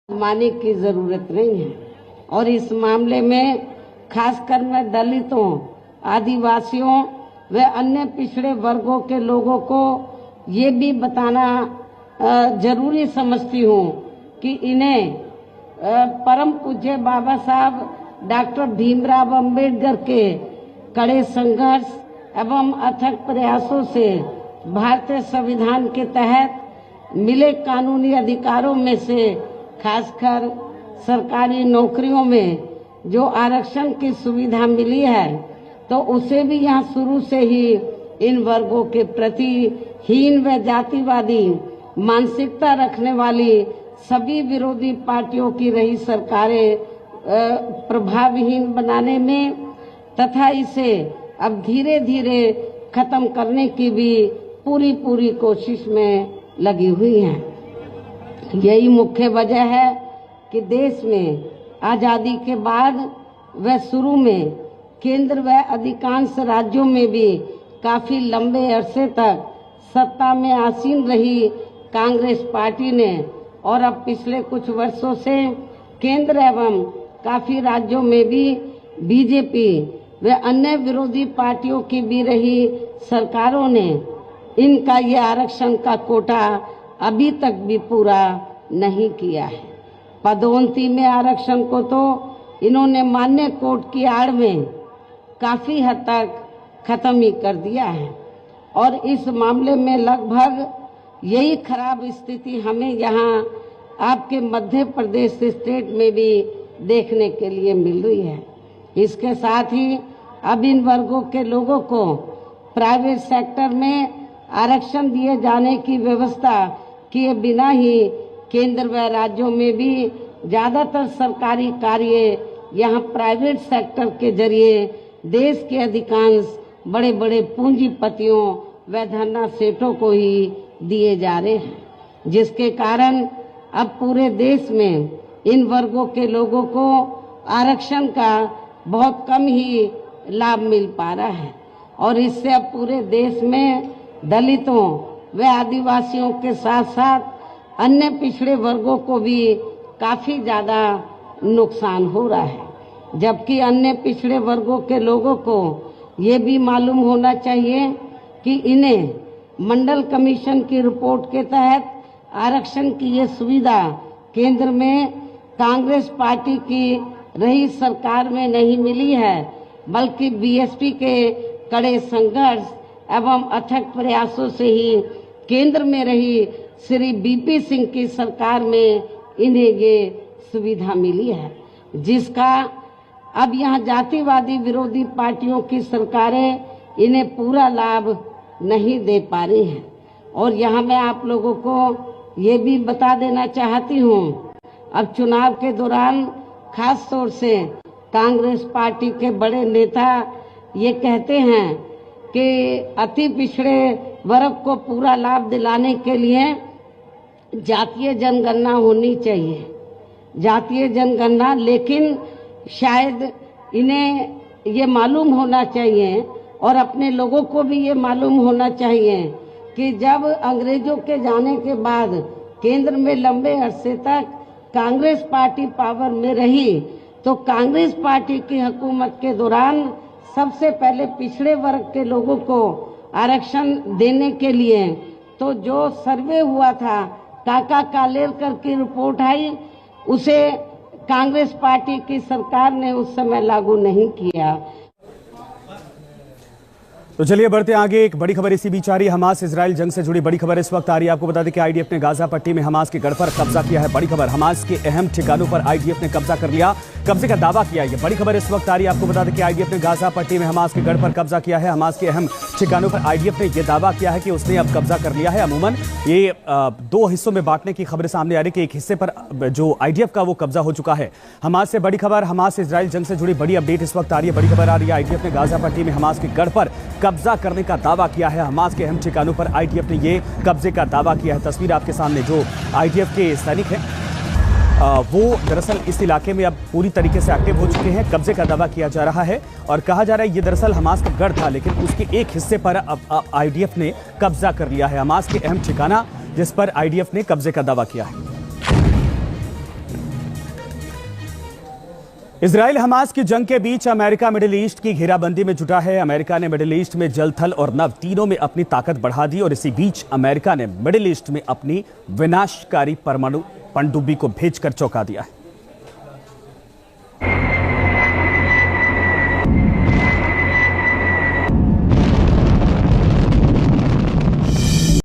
मानने की जरूरत नहीं है। और इस मामले में खासकर मैं दलितों, आदिवासियों व अन्य पिछड़े वर्गों के लोगों को ये भी बताना जरूरी समझती हूँ कि इन्हें परम पूज्य बाबा साहब डॉक्टर भीमराव अंबेडकर के कड़े संघर्ष एवं अथक प्रयासों से भारतीय संविधान के तहत मिले कानूनी अधिकारों में से खासकर सरकारी नौकरियों में जो आरक्षण की सुविधा मिली है, तो उसे भी यहाँ शुरू से ही इन वर्गों के प्रति हीन व जातिवादी मानसिकता रखने वाली सभी विरोधी पार्टियों की रही सरकारें प्रभावहीन बनाने में तथा इसे अब धीरे धीरे खत्म करने की भी पूरी कोशिश में लगी हुई हैं। यही मुख्य वजह है कि देश में आजादी के बाद व शुरू में केंद्र व अधिकांश राज्यों में भी काफी लंबे अरसे तक सत्ता में आसीन रही कांग्रेस पार्टी ने और अब पिछले कुछ वर्षों से केंद्र एवं काफी राज्यों में भी बीजेपी व अन्य विरोधी पार्टियों की भी रही सरकारों ने इनका ये आरक्षण का कोटा अभी तक भी पूरा नहीं किया है। पदोन्नति में आरक्षण को तो इन्होंने मान्य कोर्ट की आड़ में काफी हद तक खत्म ही कर दिया है और इस मामले में लगभग यही खराब स्थिति हमें यहाँ आपके मध्य प्रदेश स्टेट में भी देखने के लिए मिल रही है। इसके साथ ही अब इन वर्गों के लोगों को प्राइवेट सेक्टर में आरक्षण दिए जाने की व्यवस्था किए बिना ही केंद्र व राज्यों में भी ज्यादातर सरकारी कार्य यहाँ प्राइवेट सेक्टर के जरिए देश के अधिकांश बड़े बड़े पूंजीपतियों व धन्ना सेठों को ही दिए जा रहे हैं, जिसके कारण अब पूरे देश में इन वर्गों के लोगों को आरक्षण का बहुत कम ही लाभ मिल पा रहा है और इससे अब पूरे देश में दलितों व आदिवासियों के साथ साथ अन्य पिछड़े वर्गों को भी काफी ज्यादा नुकसान हो रहा है। जबकि अन्य पिछड़े वर्गों के लोगों को ये भी मालूम होना चाहिए कि इन्हें मंडल कमीशन की रिपोर्ट के तहत आरक्षण की ये सुविधा केंद्र में कांग्रेस पार्टी की रही सरकार में नहीं मिली है, बल्कि बीएसपी के कड़े संघर्ष एवं अथक प्रयासों से ही केंद्र में रही श्री बीपी सिंह की सरकार में इन्हें ये सुविधा मिली है, जिसका अब यहाँ जातिवादी विरोधी पार्टियों की सरकारें इन्हें पूरा लाभ नहीं दे पा रही हैं। और यहाँ मैं आप लोगों को ये भी बता देना चाहती हूँ, अब चुनाव के दौरान खास तौर से कांग्रेस पार्टी के बड़े नेता ये कहते हैं कि अति पिछड़े वर्ग को पूरा लाभ दिलाने के लिए जातीय जनगणना होनी चाहिए, जातीय जनगणना। लेकिन शायद इन्हें ये मालूम होना चाहिए और अपने लोगों को भी ये मालूम होना चाहिए कि जब अंग्रेजों के जाने के बाद केंद्र में लंबे अरसे तक कांग्रेस पार्टी पावर में रही, तो कांग्रेस पार्टी की हुकूमत के दौरान सबसे पहले पिछड़े वर्ग के लोगों को आरक्षण देने के लिए तो जो सर्वे हुआ था, काका कालेलकर की रिपोर्ट आई, उसे कांग्रेस पार्टी की सरकार ने उस समय लागू नहीं किया। तो चलिए बढ़ते आगे। एक बड़ी खबर इसी बीच आ रही है, हमास इजराइल जंग से जुड़ी बड़ी खबर इस वक्त आ रही है। आपको बता दें कि आईडीएफ ने गाजा पट्टी में हमास के गढ़ पर कब्जा किया है। बड़ी खबर, हमास के अहम ठिकानों पर आईडीएफ ने कब्जा कर लिया, कब्जे का दावा किया है। बड़ी खबर इस वक्त आ रही है। आपको बता दें कि आईडीएफ ने गाजा पट्टी में हमास के गढ़ पर कब्जा किया है। हमास के अहम ठिकानों पर आईडीएफ ने यह दावा किया है कि उसने अब कब्जा कर लिया है। अमूमन ये दो हिस्सों में बांटने की खबरें सामने आ रही है कि एक हिस्से पर जो आईडीएफ का वो कब्जा हो चुका है। हमास से बड़ी खबर, हमास इजराइल जंग से जुड़ी बड़ी अपडेट इस वक्त आ रही है। बड़ी खबर आ रही है, आईडीएफ ने गाजा पट्टी में हमास के गढ़ पर कब्जा करने का दावा किया है। हमास के अहम ठिकानों पर आईडीएफ ने ये कब्जे का दावा किया है। तस्वीर आपके सामने, जो आईडीएफ के सैनिक हैं वो दरअसल इस इलाके में अब पूरी तरीके से एक्टिव हो चुके हैं। कब्जे का दावा किया जा रहा है और कहा जा रहा है ये दरअसल हमास का गढ़ था, लेकिन उसके एक हिस्से पर अब आईडीएफ ने कब्जा कर लिया है। हमास के अहम ठिकाना जिस पर आईडीएफ ने कब्जे का दावा किया है। इजराइल हमास की जंग के बीच अमेरिका मिडिल ईस्ट की घेराबंदी में जुटा है। अमेरिका ने मिडिल ईस्ट में जल, थल और नभ तीनों में अपनी ताकत बढ़ा दी और इसी बीच अमेरिका ने मिडिल ईस्ट में अपनी विनाशकारी परमाणु पनडुब्बी को भेजकर चौंका दिया है।